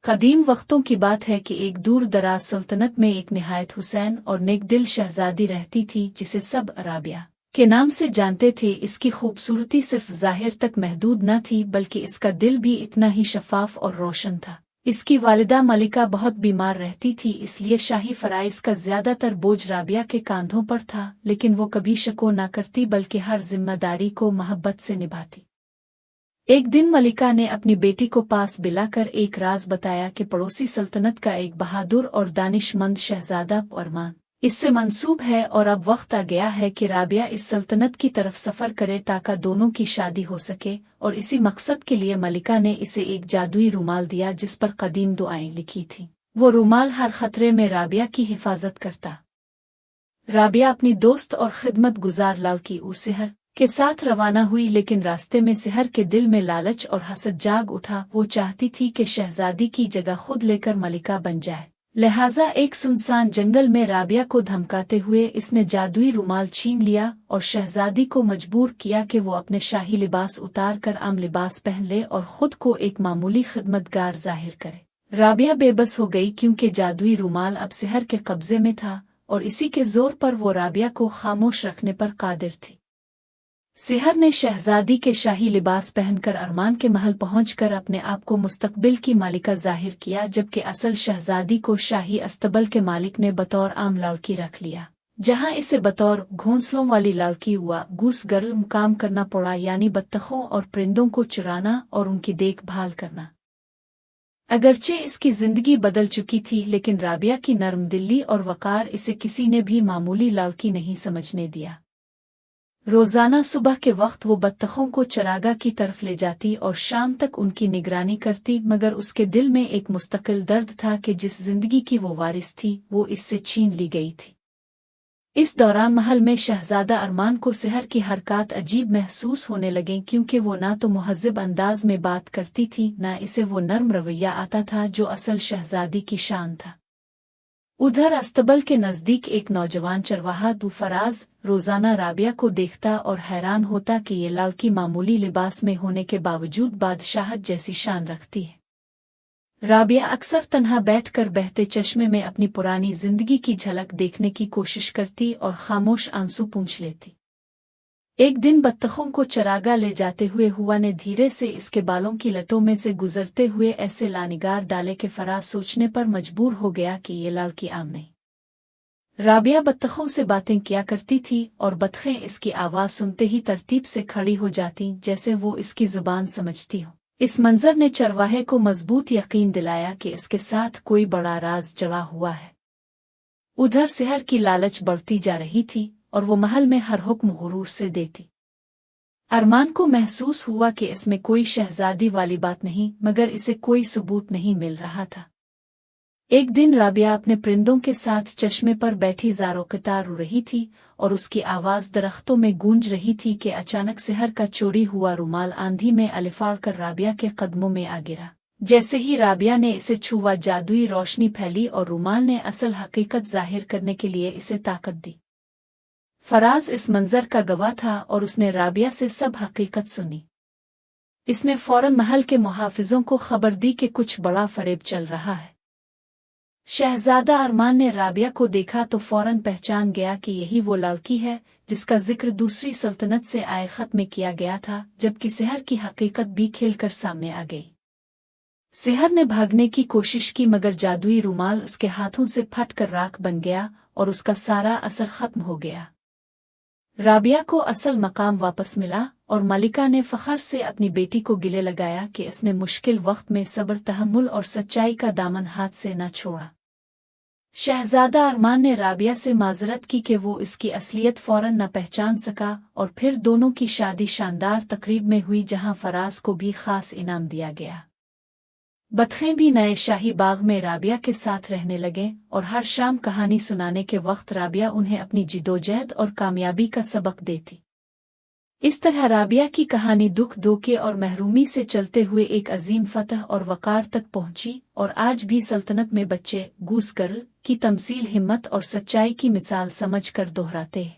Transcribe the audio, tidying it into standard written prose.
कदीम वक्तों की बात है कि एक दूर दराज सल्तनत में एक निहायत हुसैन और नेक दिल शहजादी रहती थी जिसे सब राबिया के नाम से जानते थे। इसकी खूबसूरती सिर्फ जाहिर तक महदूद न थी बल्कि इसका दिल भी इतना ही शफाफ और रोशन था। इसकी वालिदा मलिका बहुत बीमार रहती थी, इसलिए शाही फराइज का ज्यादातर बोझ राबिया के कांधों पर था, लेकिन वो कभी शको न करती बल्कि हर जिम्मेदारी को मोहब्बत से निभाती। एक दिन मलिका ने अपनी बेटी को पास बुलाकर एक राज बताया कि पड़ोसी सल्तनत का एक बहादुर और दानिशमंद शहजादा अरमान इससे मंसूब है और अब वक्त आ गया है कि राबिया इस सल्तनत की तरफ सफर करे ताकि दोनों की शादी हो सके। और इसी मकसद के लिए मलिका ने इसे एक जादुई रुमाल दिया जिस पर कदीम दुआएं लिखी थीं। वो रुमाल हर खतरे में राबिया की हिफाजत करता। राबिया अपनी दोस्त और खिदमत गुजार लड़की उसहर के साथ रवाना हुई, लेकिन रास्ते में सहर के दिल में लालच और हसद जाग उठा। वो चाहती थी कि शहजादी की जगह खुद लेकर मलिका बन जाए। लिहाजा एक सुनसान जंगल में राबिया को धमकाते हुए इसने जादुई रुमाल छीन लिया और शहजादी को मजबूर किया कि वो अपने शाही लिबास उतार कर आम लिबास पहन ले और खुद को एक मामूली खिदमतगार जाहिर करे। राबिया बेबस हो गई क्योंकि जादुई रुमाल अब सहर के कब्जे में था और इसी के जोर पर वो राबिया को खामोश रखने पर कादिर थी। सहर ने शहजादी के शाही लिबास पहनकर अरमान के महल पहुंचकर अपने आप को मुस्तकबिल की मालिका जाहिर किया, जबकि असल शहजादी को शाही अस्तबल के मालिक ने बतौर आम लड़की रख लिया, जहां इसे बतौर घोंसलों वाली लड़की हुआ गूस गर्ल काम करना पड़ा, यानी बत्तखों और परिंदों को चुराना और उनकी देखभाल करना। अगरचे इसकी जिंदगी बदल चुकी थी, लेकिन राबिया की नरम दिली और वकार इसे किसी ने भी मामूली लड़की नहीं समझने दिया। रोजाना सुबह के वक्त वो बत्तखों को चरागाह की तरफ ले जाती और शाम तक उनकी निगरानी करती, मगर उसके दिल में एक मुस्तकिल दर्द था कि जिस जिंदगी की वो वारिस थी वो इससे छीन ली गई थी। इस दौरान महल में शहजादा अरमान को सहर की हरकत अजीब महसूस होने लगे, क्योंकि वो ना तो मुहज्जब अंदाज में बात करती थी, ना इसे वो नर्म रवैया आता था जो असल शहजादी की शान था। उधर अस्तबल के नजदीक एक नौजवान चरवाहा दूफराज रोजाना राबिया को देखता और हैरान होता कि ये लड़की मामूली लिबास में होने के बावजूद बादशाहत जैसी शान रखती है। राबिया अक्सर तन्हा बैठकर बहते चश्मे में अपनी पुरानी जिंदगी की झलक देखने की कोशिश करती और खामोश आंसू पूंछ लेती। एक दिन बत्तखों को चरागाह ले जाते हुए हुआ ने धीरे से इसके बालों की लटों में से गुजरते हुए ऐसे लानिगार डाले कि फराज सोचने पर मजबूर हो गया कि ये लड़की आम नहीं। राबिया बत्तखों से बातें किया करती थी और बत्खें इसकी आवाज सुनते ही तरतीब से खड़ी हो जाती, जैसे वो इसकी जुबान समझती हो। इस मंजर ने चरवाहे को मजबूत यकीन दिलाया कि इसके साथ कोई बड़ा राज जड़ा हुआ है। उधर सहर की लालच बढ़ती जा रही थी और वो महल में हर हुक्म गुरूर से देती। अरमान को महसूस हुआ कि इसमें कोई शहजादी वाली बात नहीं, मगर इसे कोई सबूत नहीं मिल रहा था। एक दिन राबिया अपने परिंदों के साथ चश्मे पर बैठी ज़ारो कतार रो रही थी और उसकी आवाज दरख्तों में गूंज रही थी कि अचानक सहर का चोरी हुआ रुमाल आंधी में अलिफाड़ कर राबिया के कदमों में आ गिरा। जैसे ही राबिया ने इसे छुआ, जादुई रोशनी फैली और रुमाल ने असल हकीकत जाहिर करने के लिए इसे ताकत दी। फराज इस मंजर का गवाह था और उसने राबिया से सब हकीकत सुनी। इसने फौरन महल के मुहाफिजों को खबर दी कि कुछ बड़ा फरेब चल रहा है। शहजादा अरमान ने राबिया को देखा तो फौरन पहचान गया कि यही वो लड़की है जिसका जिक्र दूसरी सल्तनत से आए खत में किया गया था, जबकि सहर की हकीकत भी खिलकर सामने आ गई। सहर ने भागने की कोशिश की, मगर जादुई रुमाल उसके हाथों से फट कर राख बन गया और उसका सारा असर खत्म हो गया। राबिया को असल मकाम वापस मिला और मलिका ने फखर से अपनी बेटी को गिले लगाया कि इसने मुश्किल वक्त में सब्र, तहम्मुल और सच्चाई का दामन हाथ से न छोड़ा। शहजादा अरमान ने राबिया से माजरत की कि वो इसकी असलियत फौरन न पहचान सका और फिर दोनों की शादी शानदार तकरीब में हुई, जहां फराज को भी खास इनाम दिया गया। बत्खें भी नए शाही बाग में राबिया के साथ रहने लगे और हर शाम कहानी सुनाने के वक्त राबिया उन्हें अपनी जिदोजहद और कामयाबी का सबक देती। इस तरह राबिया की कहानी दुख, धोखे और महरूमी से चलते हुए एक अजीम फतह और वकार तक पहुंची और आज भी सल्तनत में बच्चे गूस गर्ल की तमसील हिम्मत और सच्चाई की मिसाल समझकर दोहराते हैं।